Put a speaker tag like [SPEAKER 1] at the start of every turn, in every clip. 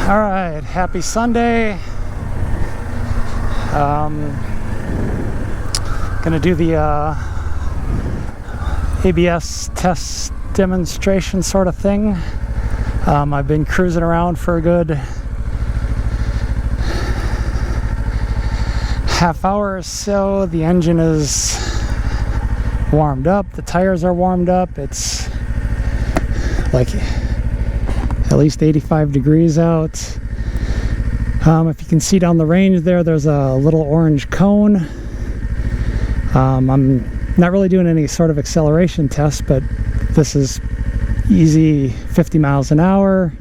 [SPEAKER 1] All right, happy Sunday. Gonna do the ABS test demonstration sort of thing. I've been cruising around for a good half hour or so. The engine is warmed up, the tires are warmed up. It's like at least 85 degrees out. If you can see down the range there, there's a little orange cone. I'm not really doing any sort of acceleration test, but this is easy 50 miles an hour.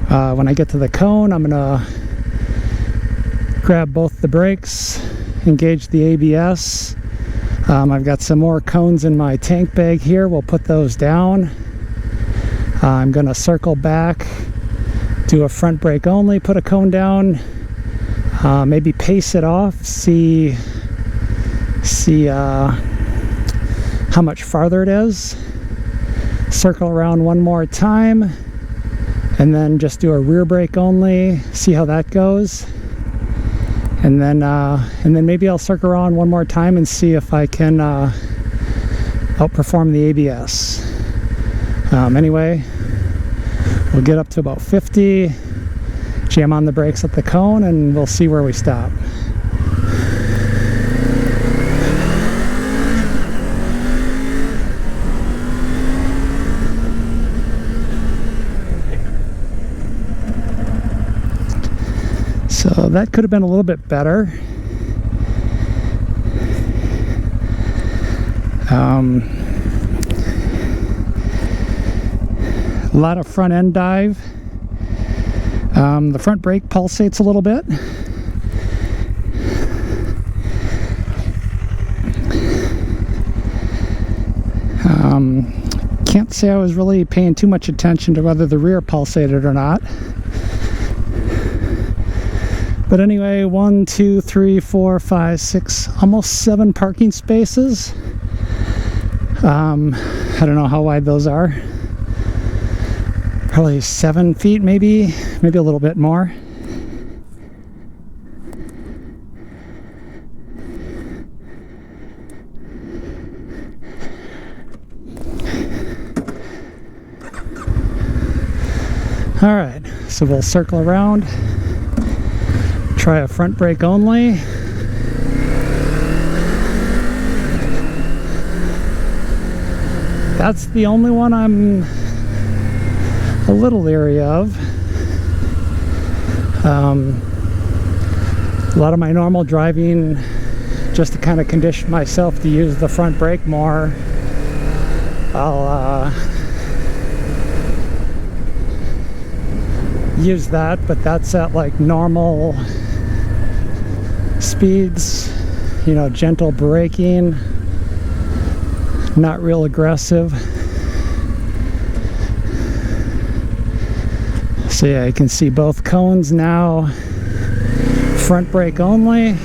[SPEAKER 1] When I get to the cone, I'm gonna grab both the brakes, engage the ABS. I've got some more cones in my tank bag here. We'll put those down. I'm gonna circle back, do a front brake only, put a cone down, maybe pace it off, see how much farther it is, circle around one more time, and then just do a rear brake only, see how that goes, and then maybe I'll circle around one more time and see if I can outperform the ABS. Anyway, we'll get up to about 50, jam on the brakes at the cone, and we'll see where we stop. So that could have been a little bit better. A lot of front end dive. The front brake pulsates a little bit. Can't say I was really paying too much attention to whether the rear pulsated or not. But anyway, 1, 2, 3, 4, 5, 6, almost 7 parking spaces. I don't know how wide those are. Probably 7 feet, maybe a little bit more. All right, so we'll circle around, try a front brake only. That's the only one I'm a little leery of. A lot of my normal driving, just to kind of condition myself to use the front brake more, I'll use that, but that's at like normal speeds, you know, gentle braking, not real aggressive. So yeah, you can see both cones now, front brake only.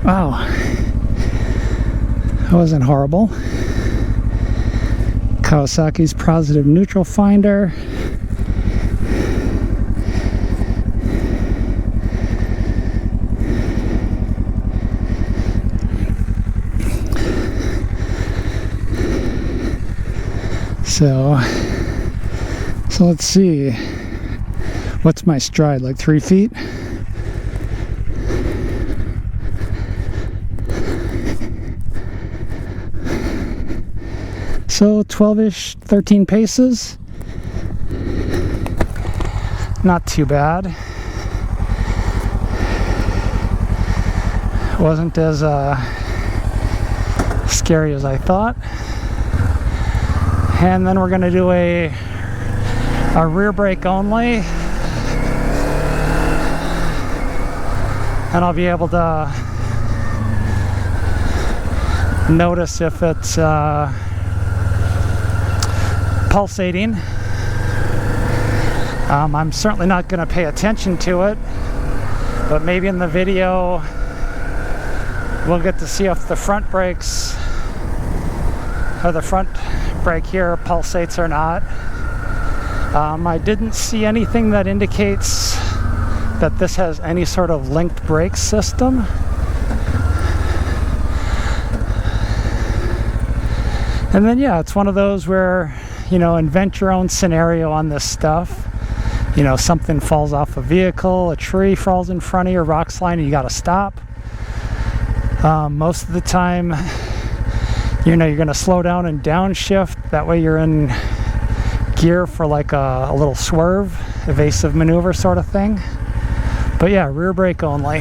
[SPEAKER 1] Wow, that wasn't horrible. Kawasaki's positive neutral finder. So let's see, what's my stride, like 3 feet? So 12-ish, 13 paces. Not too bad. Wasn't as scary as I thought. And then we're going to do a rear brake only, and I'll be able to notice if it's pulsating. I'm certainly not going to pay attention to it, but maybe in the video we'll get to see if the front brakes, or the front brake here, pulsates or not. I didn't see anything that indicates that this has any sort of linked brake system. And then, yeah, it's one of those where, you know, invent your own scenario on this stuff. You know, something falls off a vehicle, a tree falls in front of your rock slide, and you got to stop. Most of the time, you know, you're going to slow down and downshift. That way you're in gear for like a little swerve, evasive maneuver sort of thing. But yeah, rear brake only.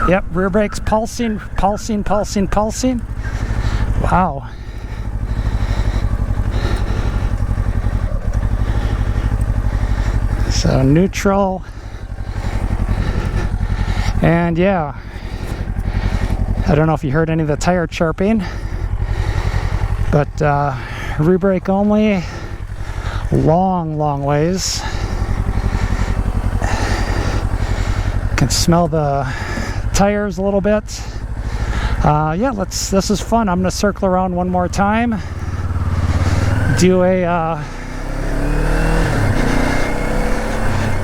[SPEAKER 1] Yep, rear brakes pulsing, pulsing, pulsing, pulsing. Wow. So neutral. And yeah, I don't know if you heard any of the tire chirping, but rear brake only, long ways. Can smell the tires a little bit. Yeah, this is fun. I'm gonna circle around one more time, do a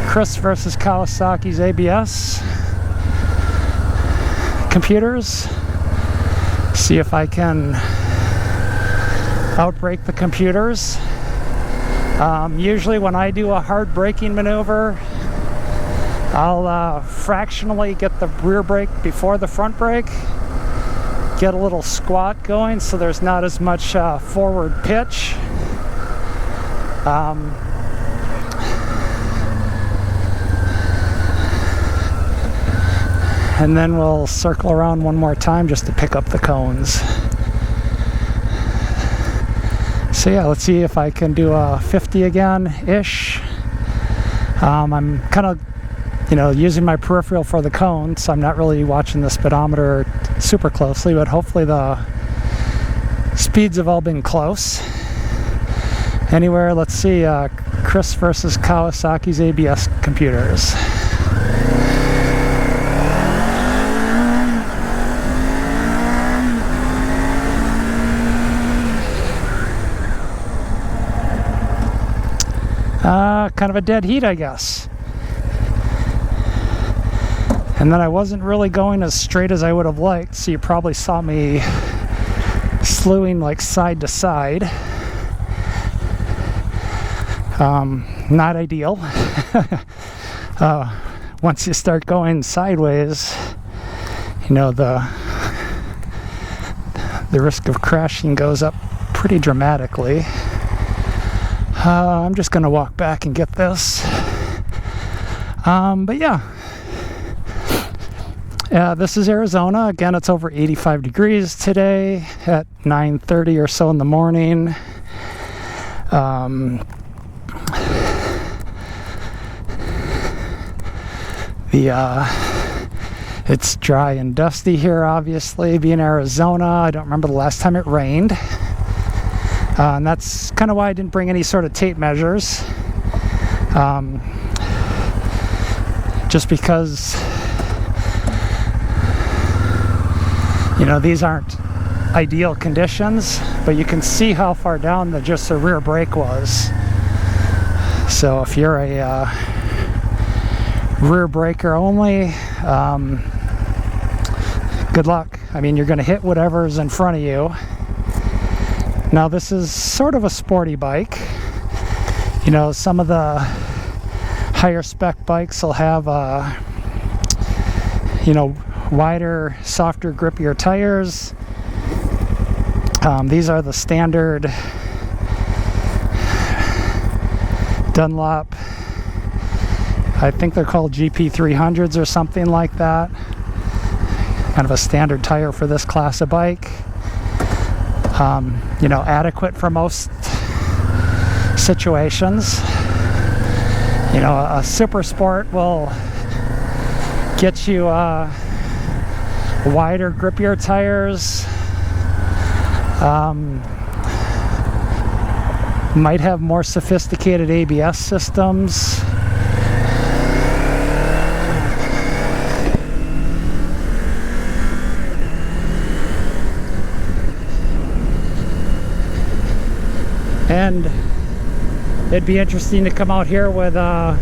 [SPEAKER 1] Chris versus Kawasaki's ABS computers. See if I can outbrake the computers. Usually when I do a hard braking maneuver, I'll fractionally get the rear brake before the front brake, get a little squat going so there's not as much forward pitch. And then we'll circle around one more time just to pick up the cones. So yeah, let's see if I can do a 50 again-ish. I'm kind of, you know, using my peripheral for the cone, so I'm not really watching the speedometer super closely, but hopefully the speeds have all been close. Anywhere, let's see, Chris versus Kawasaki's ABS computers. Kind of a dead heat, I guess. And then I wasn't really going as straight as I would have liked, so you probably saw me slewing like side to side. Not ideal. Once you start going sideways, you know, the risk of crashing goes up pretty dramatically. I'm just gonna walk back and get this. But yeah. This is Arizona. Again, it's over 85 degrees today at 9:30 or so in the morning. It's dry and dusty here, obviously, being Arizona. I don't remember the last time it rained. And that's kind of why I didn't bring any sort of tape measures. Just because, you know, these aren't ideal conditions, but you can see how far down the rear brake was. So if you're a rear braker only, good luck. I mean, you're going to hit whatever's in front of you. Now this is sort of a sporty bike. You know, some of the higher spec bikes will have you know, wider, softer, grippier tires. These are the standard Dunlop, I think they're called GP300s or something like that. Kind of a standard tire for this class of bike. You know, adequate for most situations. You know, a super sport will get you wider, grippier tires. Might have more sophisticated ABS systems. And it'd be interesting to come out here with and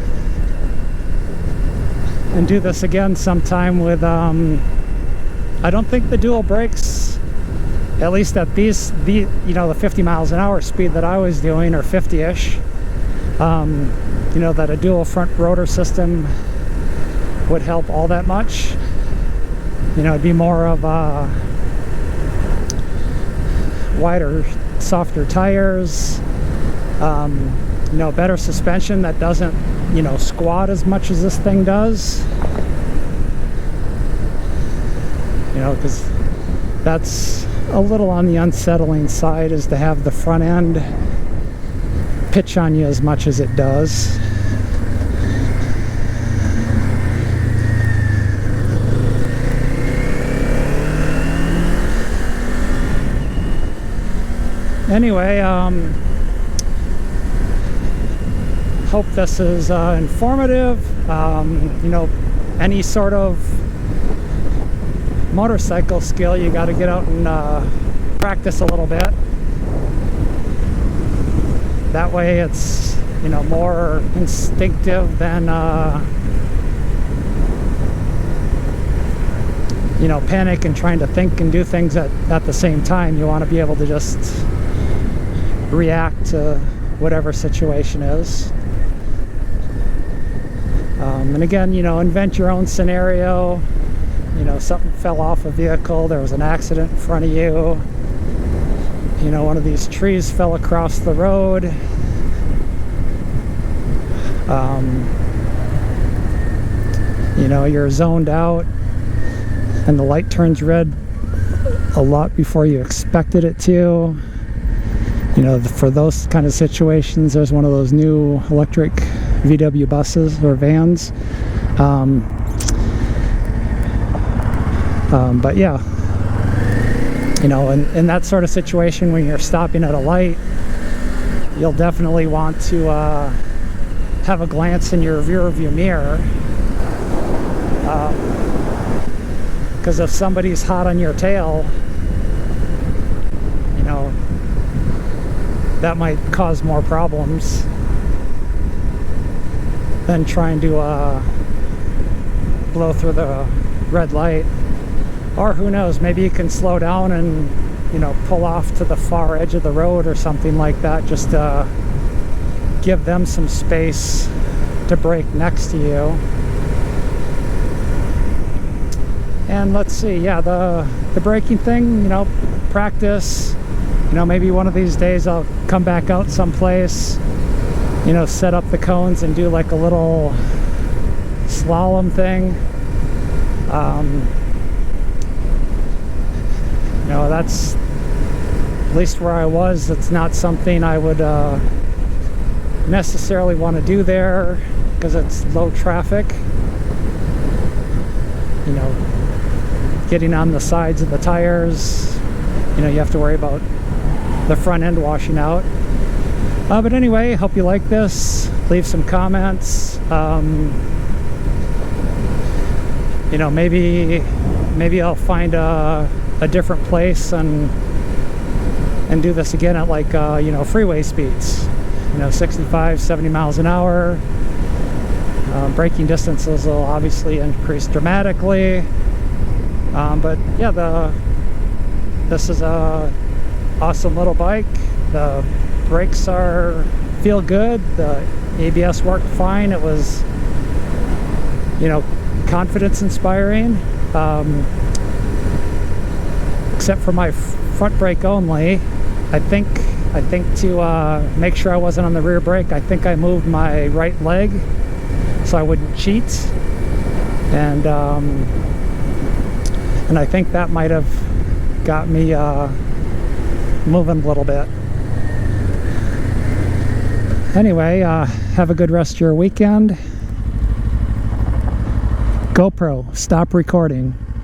[SPEAKER 1] do this again sometime with I don't think the dual brakes, at least at the 50 miles an hour speed that I was doing, or 50-ish, that a dual front rotor system would help all that much. It'd be more of wider, softer tires, better suspension that doesn't squat as much as this thing does, because that's a little on the unsettling side, is to have the front end pitch on you as much as it does. Anyway, hope this is informative. Any sort of motorcycle skill, you got to get out and practice a little bit. That way it's more instinctive than panic and trying to think and do things at the same time. You want to be able to just react to whatever situation is. And again, invent your own scenario. Something fell off a vehicle, there was an accident in front of you, one of these trees fell across the road, you're zoned out and the light turns red a lot before you expected it to. For those kind of situations, there's one of those new electric VW buses or vans. But yeah, in that sort of situation, when you're stopping at a light, you'll definitely want to have a glance in your rear view mirror, because if somebody's hot on your tail, that might cause more problems than trying to blow through the red light. Or who knows, maybe you can slow down and pull off to the far edge of the road or something like that, just to give them some space to brake next to you. And let's see, yeah, the braking thing, practice. Maybe one of these days I'll come back out someplace, set up the cones and do like a little slalom thing. That's, at least where I was, it's not something I would necessarily want to do there, because it's low traffic. Getting on the sides of the tires, you have to worry about the front end washing out. But anyway, hope you like this. Leave some comments. Maybe I'll find a different place and do this again at like freeway speeds, 65, 70 miles an hour. Braking distances will obviously increase dramatically, but yeah, this is a awesome little bike. The brakes feel good, the ABS worked fine. It was confidence inspiring, except for my front brake only. I think to make sure I wasn't on the rear brake, I think I moved my right leg so I wouldn't cheat, and I think that might have got me moving a little bit. Anyway, have a good rest of your weekend. GoPro, stop recording.